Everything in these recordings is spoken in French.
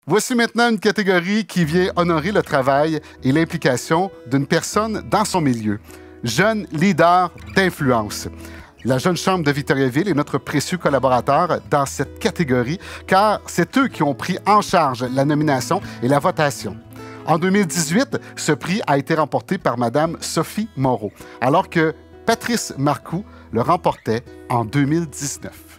Voici maintenant une catégorie qui vient honorer le travail et l'implication d'une personne dans son milieu. Jeune leader d'influence. La Jeune Chambre de Victoriaville est notre précieux collaborateur dans cette catégorie, car c'est eux qui ont pris en charge la nomination et la votation. En 2018, ce prix a été remporté par Mme Sophie Moreau, alors que Patrice Marcoux le remportait en 2019.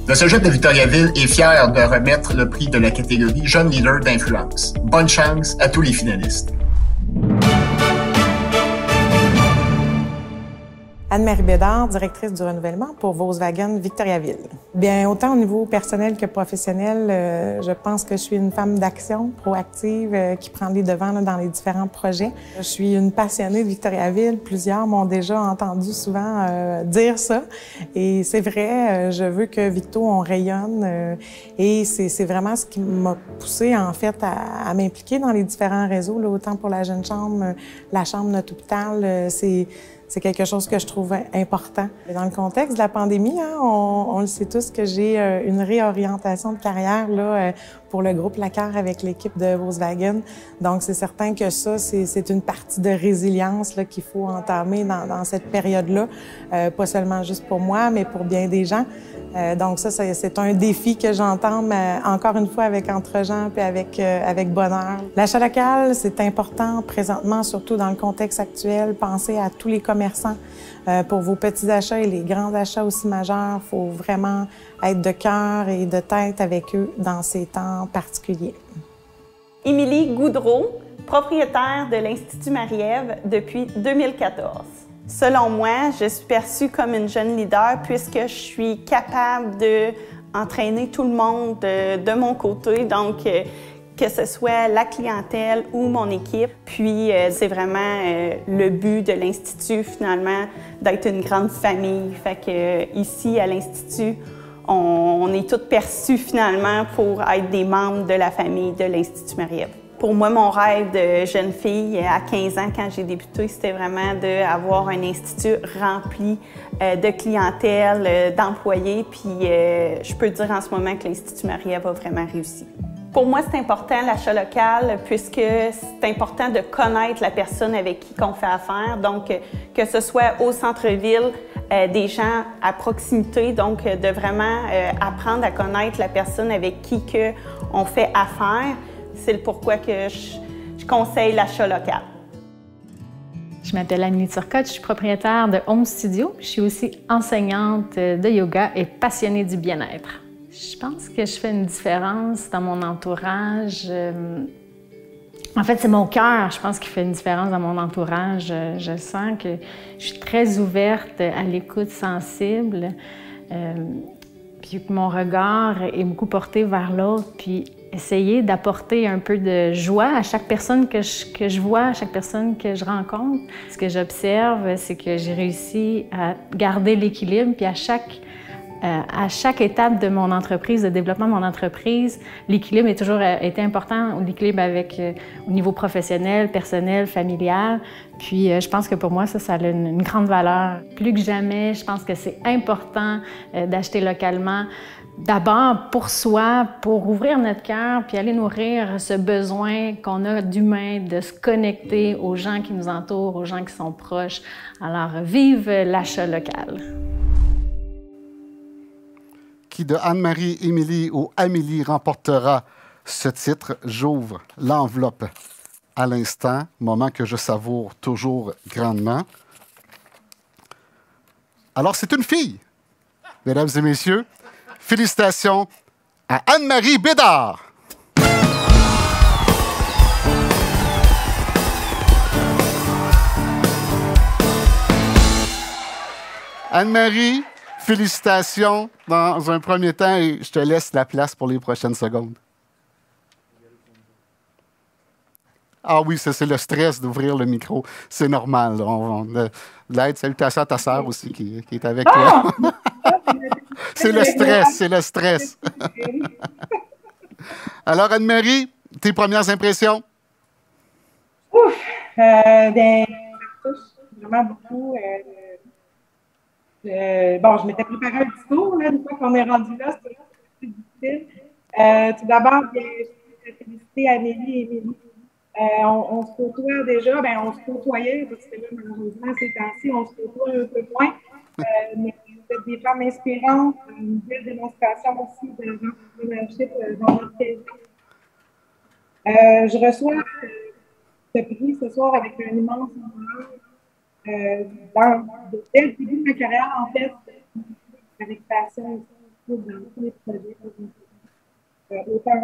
Le Cégep de Victoriaville est fier de remettre le prix de la catégorie Jeune leader d'influence. Bonne chance à tous les finalistes. Anne-Marie Bédard, directrice du renouvellement pour Volkswagen Victoriaville. Bien, autant au niveau personnel que professionnel, je pense que je suis une femme d'action, proactive, qui prend les devants dans les différents projets. Je suis une passionnée de Victoriaville. Plusieurs m'ont déjà entendu souvent dire ça. Et c'est vrai, je veux que Victo, on rayonne. Et c'est vraiment ce qui m'a poussée, en fait, à m'impliquer dans les différents réseaux, là, autant pour la Jeune Chambre, la Chambre Notre Hôpital. C'est quelque chose que je trouve important. Dans le contexte de la pandémie, hein, on le sait tous que j'ai une réorientation de carrière là, pour le groupe Lacquer avec l'équipe de Volkswagen. Donc, c'est certain que ça, c'est une partie de résilience qu'il faut entamer dans cette période-là. Pas seulement juste pour moi, mais pour bien des gens. Donc ça, c'est un défi que j'entame encore une fois avec Entre-gens puis avec bonheur. L'achat local, c'est important présentement, surtout dans le contexte actuel. Pensez à tous les commerçants pour vos petits achats et les grands achats aussi majeurs. Il faut vraiment être de cœur et de tête avec eux dans ces temps particuliers. Émilie Goudreau, propriétaire de l'Institut Marie-Ève depuis 2014. Selon moi, je suis perçue comme une jeune leader puisque je suis capable d'entraîner tout le monde de mon côté, donc que ce soit la clientèle ou mon équipe. Puis c'est vraiment le but de l'Institut finalement, d'être une grande famille. Fait que ici à l'Institut, on est toutes perçues finalement pour être des membres de la famille de l'Institut Marie-Ève. Pour moi, mon rêve de jeune fille à 15 ans, quand j'ai débuté, c'était vraiment d'avoir un institut rempli de clientèle, d'employés. Puis je peux dire en ce moment que l'Institut Marie-Ève a vraiment réussi. Pour moi, c'est important l'achat local puisque c'est important de connaître la personne avec qui on fait affaire. Donc, que ce soit au centre-ville, des gens à proximité, donc de vraiment apprendre à connaître la personne avec qui on fait affaire. C'est le pourquoi que je conseille l'achat local. Je m'appelle Amélie Turcotte, je suis propriétaire de Home Studio. Je suis aussi enseignante de yoga et passionnée du bien-être. Je pense que je fais une différence dans mon entourage. En fait, c'est mon cœur, je pense, qui fait une différence dans mon entourage. Je sens que je suis très ouverte à l'écoute sensible. Puis que mon regard est beaucoup porté vers l'autre. Puis essayer d'apporter un peu de joie à chaque personne que je vois, à chaque personne que je rencontre. Ce que j'observe, c'est que j'ai réussi à garder l'équilibre, puis à chaque étape de mon entreprise, de développement de mon entreprise, l'équilibre a toujours été important, l'équilibre au niveau professionnel, personnel, familial. Puis je pense que pour moi, ça a une grande valeur. Plus que jamais, je pense que c'est important d'acheter localement. D'abord pour soi, pour ouvrir notre cœur, puis aller nourrir ce besoin qu'on a d'humain, de se connecter aux gens qui nous entourent, aux gens qui sont proches. Alors, vive l'achat local! Qui de Anne-Marie, Émilie ou Amélie remportera ce titre? J'ouvre l'enveloppe à l'instant, moment que je savoure toujours grandement. Alors, c'est une fille, mesdames et messieurs. Félicitations à Anne-Marie Bédard. Anne-Marie, félicitations dans un premier temps et je te laisse la place pour les prochaines secondes. Ah oui, c'est le stress d'ouvrir le micro. C'est normal. L'aide, salutations à ta sœur aussi qui est avec toi. C'est le stress, c'est le stress. Alors, Anne-Marie, tes premières impressions? Ouf! Ben, ça touche vraiment beaucoup. Bon, je m'étais préparé un discours, là, une fois qu'on est rendu là, c'était difficile. Tout d'abord, bien, je suis féliciter Amélie et Émilie. On se côtoie déjà, on se côtoyait, parce que là, malheureusement, ces temps-ci, on se côtoie un peu moins. Mais vous êtes des femmes inspirantes, une belle démonstration aussi de l'entrepreneurship dans notre pays. Je reçois ce prix ce soir avec un immense honneur. Dès le début de ma carrière, en fait, avec passion dans tous les projets, autant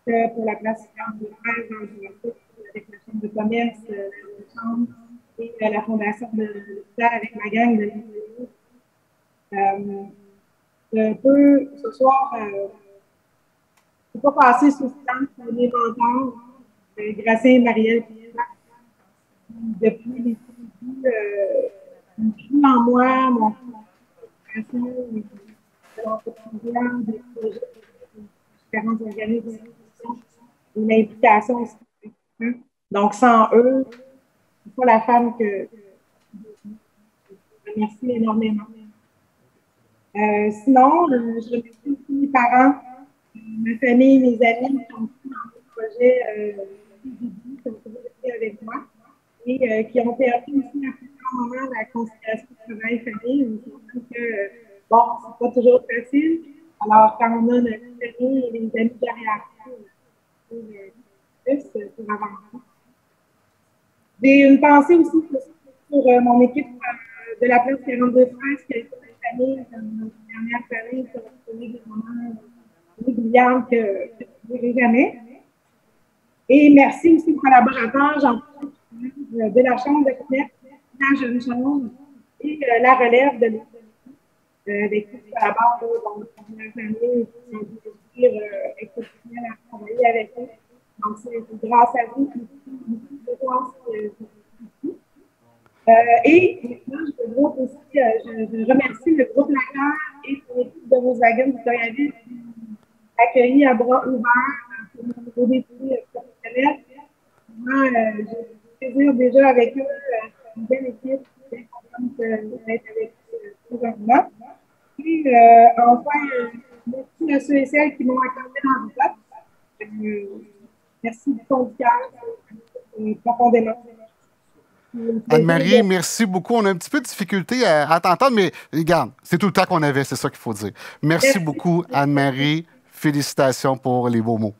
que pour la place de presse dans le Jurassique, avec la Chambre de commerce, la Chambre et la Fondation de l'hôpital avec ma gang de je peux ce soir ne pas passer sous silence pour mes mentors, Gracien et Marielle, depuis les débuts, ont cru en moi, mon frustration, l'entrepreneuriat, des projets, différents organismes, une implication aussi. Donc, sans eux, c'est pas la femme que je remercie énormément. Sinon, je remercie aussi mes parents, ma famille, mes amis qui ont pris dans ce projet qui ont toujours été avec moi et qui ont permis aussi à plusieurs moments la conciliation travail-famille. Que, bon, c'est pas toujours facile. Alors, quand on a notre famille et les amis derrière plus pour avancer. J'ai une pensée aussi pour mon équipe de la place 42 France qui a été une famille dans nos dernières années qui a trouvé des moments brillants que je ne verrai jamais. Et merci aussi aux collaborateurs, Jean-Paul, de la Chambre de commerce, la Jeune Chambre et la relève de l'équipe avec qui je collabore dans les dernières années qui ont dû dire exceptionnel à travailler avec eux. Donc, c'est grâce à vous que je pense que et maintenant, je remercie le groupe Laclaire et l'équipe de Volkswagen Victoriaville qui m'a accueilli à bras ouverts pour mon nouveau défi professionnel. Moi, j'ai le plaisir déjà avec eux, une belle équipe, je suis contente d'être avec eux présentement. Puis, enfin, merci à ceux et celles qui m'ont accordé dans le vote. Merci du fond du cœur, profondément. Anne-Marie, merci beaucoup. On a un petit peu de difficulté à t'entendre, mais regarde, c'est tout le temps qu'on avait, c'est ça qu'il faut dire. Merci beaucoup, Anne-Marie. Félicitations pour les beaux mots.